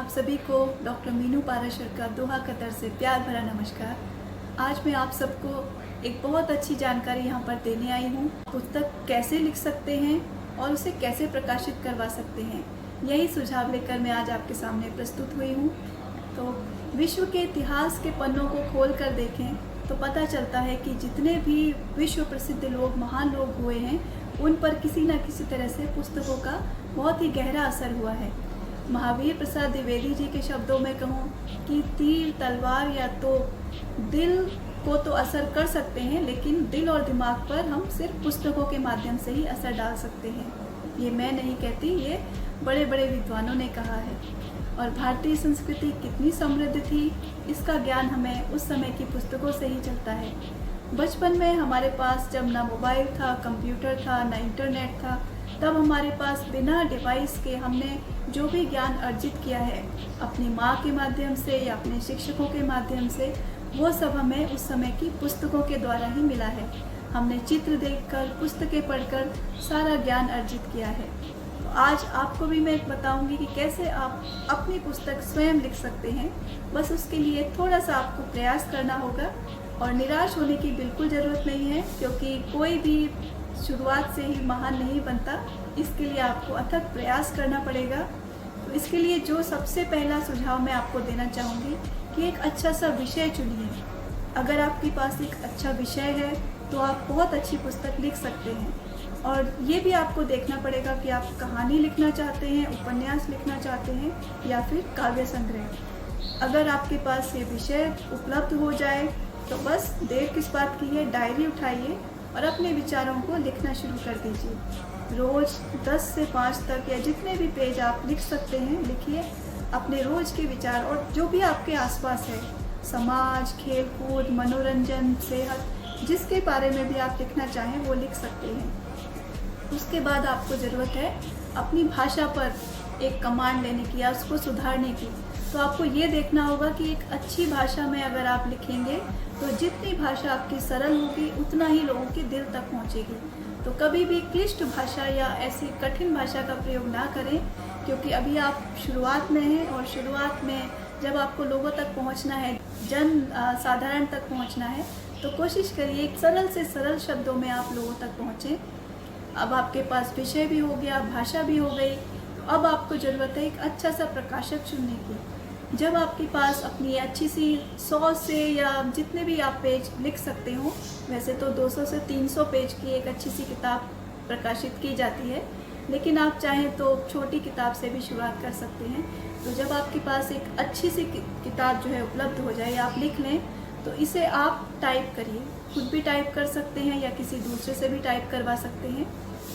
आप सभी को डॉक्टर मीनू पाराशर का दोहा कतर से प्यार भरा नमस्कार। आज मैं आप सबको एक बहुत अच्छी जानकारी यहाँ पर देने आई हूँ। पुस्तक कैसे लिख सकते हैं और उसे कैसे प्रकाशित करवा सकते हैं, यही सुझाव लेकर मैं आज आपके सामने प्रस्तुत हुई हूँ। तो विश्व के इतिहास के पन्नों को खोल कर देखें तो पता चलता है कि जितने भी विश्व प्रसिद्ध लोग, महान लोग हुए हैं, उन पर किसी न किसी तरह से पुस्तकों का बहुत ही गहरा असर हुआ है। महावीर प्रसाद द्विवेदी जी के शब्दों में कहूँ कि तीर, तलवार या तो दिल को तो असर कर सकते हैं, लेकिन दिल और दिमाग पर हम सिर्फ पुस्तकों के माध्यम से ही असर डाल सकते हैं। ये मैं नहीं कहती, ये बड़े बड़े विद्वानों ने कहा है। और भारतीय संस्कृति कितनी समृद्ध थी, इसका ज्ञान हमें उस समय की पुस्तकों से ही चलता है। बचपन में हमारे पास जब ना मोबाइल था, कंप्यूटर था, ना इंटरनेट था, तब हमारे पास बिना डिवाइस के हमने जो भी ज्ञान अर्जित किया है अपनी माँ के माध्यम से या अपने शिक्षकों के माध्यम से, वो सब हमें उस समय की पुस्तकों के द्वारा ही मिला है। हमने चित्र देखकर, पुस्तकें पढ़कर सारा ज्ञान अर्जित किया है। तो आज आपको भी मैं बताऊंगी कि कैसे आप अपनी पुस्तक स्वयं लिख सकते हैं। बस उसके लिए थोड़ा सा आपको प्रयास करना होगा और निराश होने की बिल्कुल ज़रूरत नहीं है, क्योंकि कोई भी शुरुआत से ही महान नहीं बनता। इसके लिए आपको अथक प्रयास करना पड़ेगा। तो इसके लिए जो सबसे पहला सुझाव मैं आपको देना चाहूँगी कि एक अच्छा सा विषय चुनिए। अगर आपके पास एक अच्छा विषय है तो आप बहुत अच्छी पुस्तक लिख सकते हैं। और ये भी आपको देखना पड़ेगा कि आप कहानी लिखना चाहते हैं, उपन्यास लिखना चाहते हैं या फिर काव्य संग्रह। अगर आपके पास ये विषय उपलब्ध हो जाए तो बस देर किस बात की है, डायरी उठाइए और अपने विचारों को लिखना शुरू कर दीजिए। रोज़ 10 से 5 तक या जितने भी पेज आप लिख सकते हैं लिखिए। अपने रोज़ के विचार और जो भी आपके आसपास है, समाज, खेल कूद, मनोरंजन, सेहत, जिसके बारे में भी आप लिखना चाहें वो लिख सकते हैं। उसके बाद आपको ज़रूरत है अपनी भाषा पर एक कमांड लेने की या उसको सुधारने की। तो आपको ये देखना होगा कि एक अच्छी भाषा में अगर आप लिखेंगे तो जितनी भाषा आपकी सरल होगी उतना ही लोगों के दिल तक पहुंचेगी। तो कभी भी क्लिष्ट भाषा या ऐसी कठिन भाषा का प्रयोग ना करें, क्योंकि अभी आप शुरुआत में हैं और शुरुआत में जब आपको लोगों तक पहुंचना है, साधारण तक पहुंचना है, तो कोशिश करिए एक सरल से सरल शब्दों में आप लोगों तक पहुँचें। अब आपके पास विषय भी हो गया, भाषा भी हो गई, तो अब आपको ज़रूरत है एक अच्छा सा प्रकाशक चुनने की। जब आपके पास अपनी अच्छी सी 100 से या जितने भी आप पेज लिख सकते हो, वैसे तो 200 से 300 पेज की एक अच्छी सी किताब प्रकाशित की जाती है, लेकिन आप चाहें तो छोटी किताब से भी शुरुआत कर सकते हैं। तो जब आपके पास एक अच्छी सी किताब जो है उपलब्ध हो जाए, आप लिख लें, तो इसे आप टाइप करिए। खुद भी टाइप कर सकते हैं या किसी दूसरे से भी टाइप करवा सकते हैं।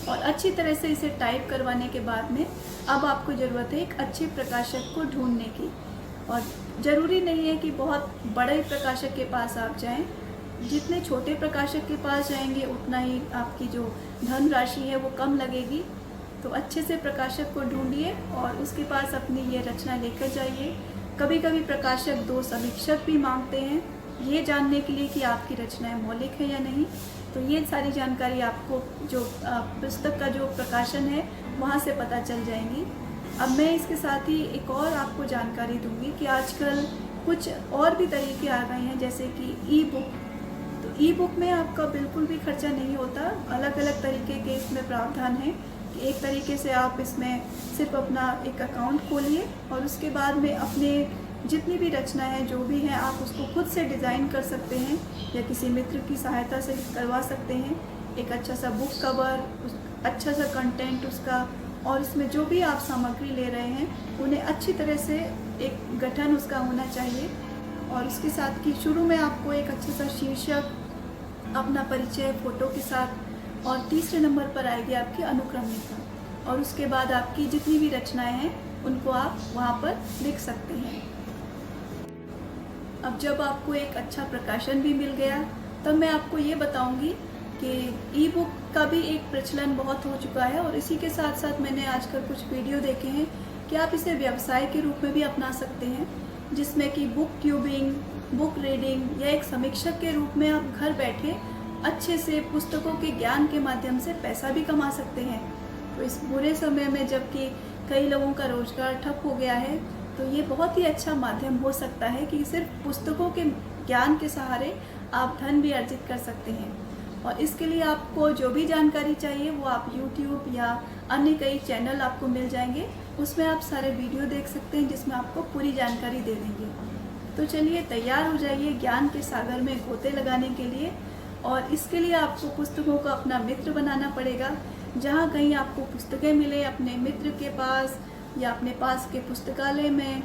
और अच्छी तरह से इसे टाइप करवाने के बाद में अब आपको ज़रूरत है एक अच्छे प्रकाशक को ढूंढने की। और ज़रूरी नहीं है कि बहुत बड़े प्रकाशक के पास आप जाएं। जितने छोटे प्रकाशक के पास जाएंगे उतना ही आपकी जो धनराशि है वो कम लगेगी। तो अच्छे से प्रकाशक को ढूंढिए और उसके पास अपनी ये रचना लेकर जाइए। कभी कभी प्रकाशक 2 समीक्षक भी मांगते हैं, ये जानने के लिए कि आपकी रचनाएं मौलिक है या नहीं। तो ये सारी जानकारी आपको जो पुस्तक का जो प्रकाशन है वहाँ से पता चल जाएंगी। अब मैं इसके साथ ही एक और आपको जानकारी दूंगी कि आजकल कुछ और भी तरीके आ गए हैं, जैसे कि ई बुक। तो ई बुक में आपका बिल्कुल भी खर्चा नहीं होता। अलग अलग तरीके के इसमें प्रावधान है कि एक तरीके से आप इसमें सिर्फ अपना एक अकाउंट खोलिए और उसके बाद में अपने जितनी भी रचना है, जो भी है, आप उसको खुद से डिज़ाइन कर सकते हैं या किसी मित्र की सहायता से करवा सकते हैं। एक अच्छा सा बुक कवर, अच्छा सा कंटेंट उसका, और इसमें जो भी आप सामग्री ले रहे हैं उन्हें अच्छी तरह से एक गठन उसका होना चाहिए। और उसके साथ कि शुरू में आपको एक अच्छा सा शीर्षक, अपना परिचय फ़ोटो के साथ, और तीसरे नंबर पर आएगी आपकी अनुक्रमणिका। और उसके बाद आपकी जितनी भी रचनाएं हैं उनको आप वहाँ पर लिख सकते हैं। अब जब आपको एक अच्छा प्रकाशन भी मिल गया, तब मैं आपको ये बताऊंगी कि ई बुक का भी एक प्रचलन बहुत हो चुका है। और इसी के साथ साथ मैंने आजकल कुछ वीडियो देखे हैं कि आप इसे व्यवसाय के रूप में भी अपना सकते हैं, जिसमें कि बुक ट्यूबिंग, बुक रीडिंग या एक समीक्षक के रूप में आप घर बैठे अच्छे से पुस्तकों के ज्ञान के माध्यम से पैसा भी कमा सकते हैं। तो इस बुरे समय में जबकि कई लोगों का रोजगार ठप हो गया है, तो ये बहुत ही अच्छा माध्यम हो सकता है कि सिर्फ पुस्तकों के ज्ञान के सहारे आप धन भी अर्जित कर सकते हैं। और इसके लिए आपको जो भी जानकारी चाहिए वो आप YouTube या अन्य कई चैनल आपको मिल जाएंगे, उसमें आप सारे वीडियो देख सकते हैं जिसमें आपको पूरी जानकारी दे देंगे। तो चलिए तैयार हो जाइए ज्ञान के सागर में गोते लगाने के लिए। और इसके लिए आपको पुस्तकों को अपना मित्र बनाना पड़ेगा। जहाँ कहीं आपको पुस्तकें मिले अपने मित्र के पास या अपने पास के पुस्तकालय में,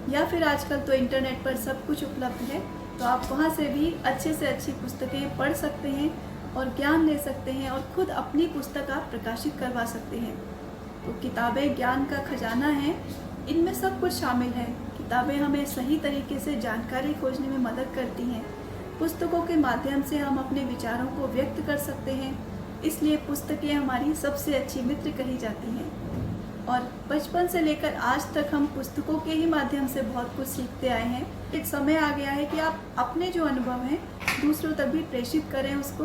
या फिर आजकल तो इंटरनेट पर सब कुछ उपलब्ध है, तो आप वहाँ से भी अच्छे से अच्छी पुस्तकें पढ़ सकते हैं और ज्ञान ले सकते हैं और खुद अपनी पुस्तक आप प्रकाशित करवा सकते हैं। तो किताबें ज्ञान का खजाना है, इनमें सब कुछ शामिल है। किताबें हमें सही तरीके से जानकारी खोजने में मदद करती हैं। पुस्तकों के माध्यम से हम अपने विचारों को व्यक्त कर सकते हैं, इसलिए पुस्तकें हमारी सबसे अच्छी मित्र कही जाती हैं। और बचपन से लेकर आज तक हम पुस्तकों के ही माध्यम से बहुत कुछ सीखते आए हैं। एक समय आ गया है कि आप अपने जो अनुभव हैं दूसरों तक भी प्रेषित करें उसको।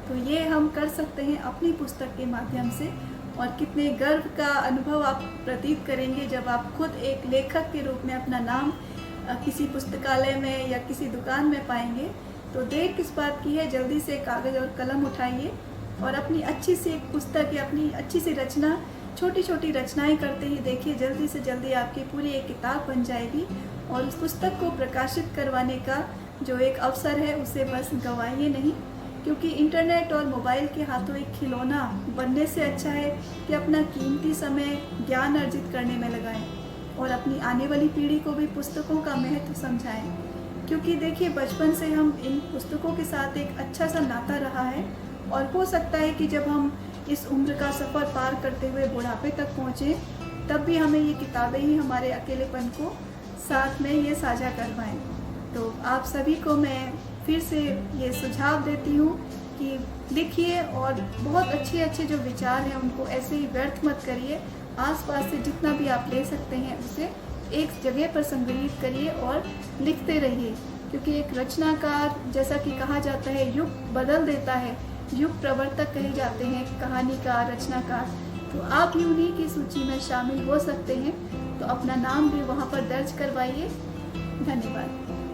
तो ये हम कर सकते हैं अपनी पुस्तक के माध्यम से। और कितने गर्व का अनुभव आप प्रतीत करेंगे जब आप खुद एक लेखक के रूप में अपना नाम किसी पुस्तकालय में या किसी दुकान में पाएंगे। तो देर किस बात की है, जल्दी से कागज़ और कलम उठाइए और अपनी अच्छी सी एक पुस्तक या अपनी अच्छी सी रचना, छोटी छोटी रचनाएं करते ही देखिए जल्दी से जल्दी आपकी पूरी एक किताब बन जाएगी। और उस पुस्तक को प्रकाशित करवाने का जो एक अवसर है उसे बस गंवाइए नहीं, क्योंकि इंटरनेट और मोबाइल के हाथों एक खिलौना बनने से अच्छा है कि अपना कीमती समय ज्ञान अर्जित करने में लगाएं और अपनी आने वाली पीढ़ी को भी पुस्तकों का महत्व समझाएं। क्योंकि देखिए बचपन से हम इन पुस्तकों के साथ एक अच्छा सा नाता रहा है, और हो सकता है कि जब हम इस उम्र का सफ़र पार करते हुए बुढ़ापे तक पहुँचें तब भी हमें ये किताबें ही हमारे अकेलेपन को साथ में ये साझा करवाएं। तो आप सभी को मैं फिर से ये सुझाव देती हूँ कि लिखिए और बहुत अच्छे अच्छे जो विचार हैं उनको ऐसे ही व्यर्थ मत करिए। आसपास से जितना भी आप ले सकते हैं उसे एक जगह पर संग्रहित करिए और लिखते रहिए। क्योंकि एक रचनाकार, जैसा कि कहा जाता है, युग बदल देता है, युग प्रवर्तक कहे जाते हैं कहानीकार, रचनाकार। तो आप यूं ही की सूची में शामिल हो सकते हैं। तो अपना नाम भी वहाँ पर दर्ज करवाइए। धन्यवाद।